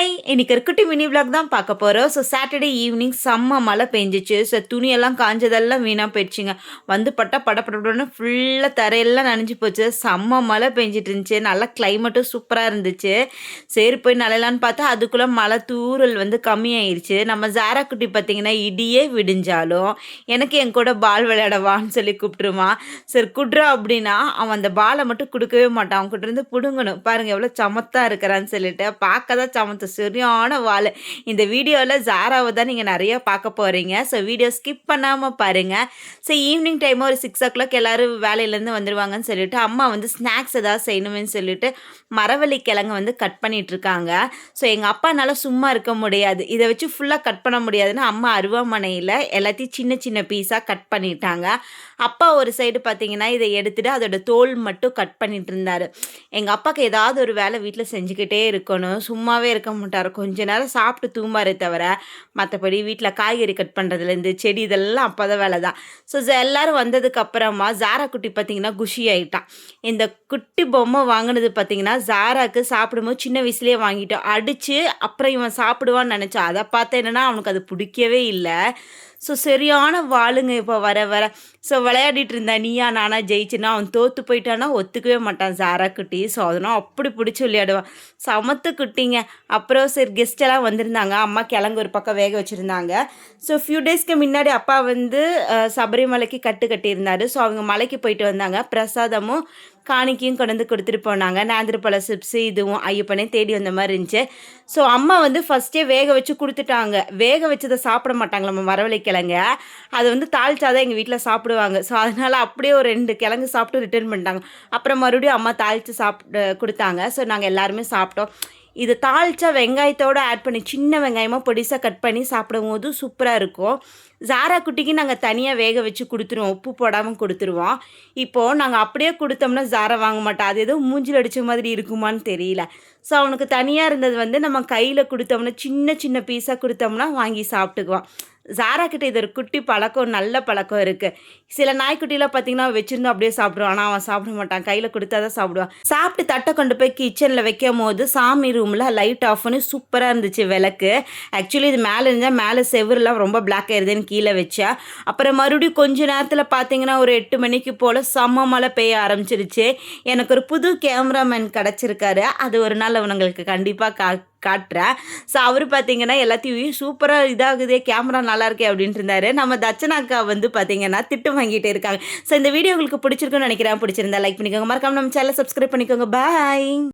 Hi! இன்னைக்கு ஒரு குட்டி மினி விளாக் தான் பார்க்க போறோம். சாட்டர்டே ஈவினிங் செம்ம மழை பெஞ்சுச்சு. துணியெல்லாம் காஞ்சதெல்லாம் வீணா போயிடுச்சுங்க. வந்து பட்டா படபடன்னு ஃபுல்லா தரையெல்லாம் நனைஞ்சு போச்சு. செம்ம மழை பெஞ்சுட்டு இருந்துச்சு. நல்லா கிளைமேட்டும் சூப்பரா இருந்துச்சு. சரி போய் நனையலான்னு பார்த்தா, அதுக்குள்ள மழை தூறல் வந்து கம்மியாயிருச்சு. நம்ம ஜாரா குட்டி பார்த்தீங்கன்னா, இடியே விடிஞ்சாலும், எனக்கு என் கூட பால் விளையாட வான்னு சொல்லி கூப்பிட்டுருவான். சரி குட்றா அப்படின்னா, அவன் அந்த பால மட்டும் குடுக்கவே மாட்டான். அவன்கிட்ட இருந்து புடுங்கணும். பாருங்க எவ்வளோ சமத்தா இருக்கிறான்னு சொல்லிட்டு. பார்க்க தான் சமத்து சரியான வாலு. இந்த வீடியோல ஜாராவ தான் நீங்க நெறைய பார்க்க போறீங்க. வீடியோ ஸ்கிப் பண்ணாம பாருங்க. ஈவினிங் டைம் ஒரு 6:00 எல்லாரும் வேலையிலேருந்து வந்துருவாங்கன்னு சொல்லிட்டு, அம்மா வந்து ஸ்நாக்ஸ் ஏதாவது செய்யணுமேன்னு சொல்லிட்டு, மரவள்ளி கிழங்கு வந்து கட் பண்ணிட்டு இருக்காங்க. எங்க அப்பானால சும்மா இருக்க முடியாது. இத வச்சு ஃபுல்லா கட் பண்ண முடியாதுன்னு, அம்மா அருவாமனையில எல்லாத்தையும் சின்ன சின்ன பீஸா கட் பண்ணிட்டாங்க. அப்பா ஒரு சைடு பார்த்தீங்கன்னா, இத எடுத்துட்டு அதோட தோல் மட்டும் கட் பண்ணிட்டு இருந்தாரு. எங்க அப்பாக்கு ஏதாவது ஒரு வேலை வீட்ல செஞ்சுக்கிட்டே இருக்கணும். சும்மாவே இருக்க மாட்டாரு. கொஞ்ச நேரம் சாப்பிட்டு தூங்குவாரே தவிர, மத்தபடி வீட்ல காய்கறி கட் பண்றதுலேருந்து, செடி இதெல்லாம் அப்பா தான் வேலை தான். எல்லாரும் வந்ததுக்கு அப்புறமா ஜாரா குட்டி பார்த்தீங்கன்னா, குஷி ஆயிட்டான். இந்த குட்டி பொம்மை வாங்குனது பார்த்தீங்கன்னா, ஜாராக்கு சாப்பிடும்போது சின்ன வயசுலயே வாங்கிட்டோம். அடிச்சு அப்புறம் இவன் சாப்பிடுவான்னு நெனச்சோம். அத பார்த்து என்னன்னா, அவனுக்கு அது புடிக்கவே இல்ல. சரியான வாளுங்க இப்போ வர வர. விளையாடிட்டு இருந்தேன் நீயா நானா ஜெயிச்சுன்னா, அவன் தோத்து போயிட்டான்னா ஒத்துக்கவே மாட்டான் ஜாரா குட்டி. அதனால் அப்படி பிடிச்சி விளையாடுவான். சமத்து குட்டிங்க. அப்புறம் சரி கெஸ்ட் எல்லாம் வந்திருந்தாங்க. அம்மா கிழங்கு ஒரு பக்கம் வேக வச்சுருந்தாங்க. ஃபியூ டேஸ்க்கு முன்னாடி அப்பா வந்து சபரிமலைக்கு கட்டு கட்டியிருந்தாரு. அவங்க மலைக்கு போயிட்டு வந்தாங்க. பிரசாதமும் காணிக்கையும் கொண்டு வந்து கொடுத்துட்டு போனாங்க. நேந்திரப்பழ சிப்ஸு இதுவும் ஐயப்பனே தேடி வந்த மாதிரி இருந்துச்சு. அம்மா வந்து ஃபஸ்ட்டே வேக வச்சு கொடுத்துட்டாங்க. வேக வச்சதை சாப்பிட மாட்டாங்க நம்ம மரவள்ளி கிழங்க. அதை வந்து தாளிச்சாதான் எங்கள் வீட்டில் சாப்பிடுவாங்க. அதனால் அப்படியே ஒரு 2 கிழங்கு சாப்பிட்டு ரிட்டர்ன் பண்ணிட்டாங்க. அப்புறம் மறுபடியும் அம்மா தாளித்து கொடுத்தாங்க. நாங்கள் எல்லாருமே சாப்பிட்டோம். இது தாளிச்சா வெங்காயத்தோடு ஆட் பண்ணி சின்ன வெங்காயமாக பொடிசாக கட் பண்ணி சாப்பிடும்போது சூப்பராக இருக்கும். ஜாரா குட்டிக்கு நாங்கள் தனியாக வேக வச்சு கொடுத்துருவோம். உப்பு போடாமல் கொடுத்துருவோம். இப்போது நாங்கள் அப்படியே கொடுத்தோம்னா ஜாரா வாங்க மாட்டோம். அது ஏதோ மூஞ்சில் அடித்த மாதிரி இருக்குமான்னு தெரியல. அவனுக்கு தனியாக இருந்தது வந்து நம்ம கையில் கொடுத்தோம்னா சின்ன சின்ன பீஸாக கொடுத்தோம்னா வாங்கி சாப்பிட்டுக்குவான். ஜாரா கிட்ட இது ஒரு குட்டி பழக்கம், நல்ல பழக்கம் இருக்குது. சில நாய்க்குட்டிலாம் பார்த்தீங்கன்னா வச்சுருந்தா அப்படியே சாப்பிடுவான். ஆனால் அவன் சாப்பிட மாட்டான். கையில் கொடுத்தா தான் சாப்பிடுவான். சாப்பிட்டு தட்டை கொண்டு போய் கிச்சனில் வைக்கும் போது சாமி ரூமில் லைட் ஆஃப் பண்ணி சூப்பராக இருந்துச்சு விளக்கு. ஆக்சுவலி இது மேலே இருந்தால் மேலே செவருலாம் ரொம்ப பிளாக் ஆயிடுதுன்னு கீழே வச்சேன். அப்புறம் மறுபடியும் கொஞ்ச நேரத்தில் பார்த்தீங்கன்னா ஒரு 8 மணிக்கு போல் செம்ம மழை பெய்ய ஆரம்பிச்சிருச்சு. எனக்கு ஒரு புது கேமராமேன் கிடச்சிருக்காரு. அது ஒரு நாள் உங்களுக்கு கண்டிப்பாக காட்டுறேன். அவர் பார்த்தீங்கன்னா எல்லாத்தையும் சூப்பராக இதாகுதே, கேமரா நல்லா இருக்கே அப்படின்ட்டு இருந்தாரு. நம்ம தட்சணாக்கா வந்து பார்த்தீங்கன்னா திட்டு வாங்கிட்டு இருக்காங்க. இந்த வீடியோ உங்களுக்கு பிடிச்சிருக்குன்னு நினைக்கிறேன். பிடிச்சிருந்தா லைக் பண்ணிக்கோங்க. மறக்காம நம்ம சேனலை சப்ஸ்கிரைப் பண்ணிக்கோங்க. பாய்.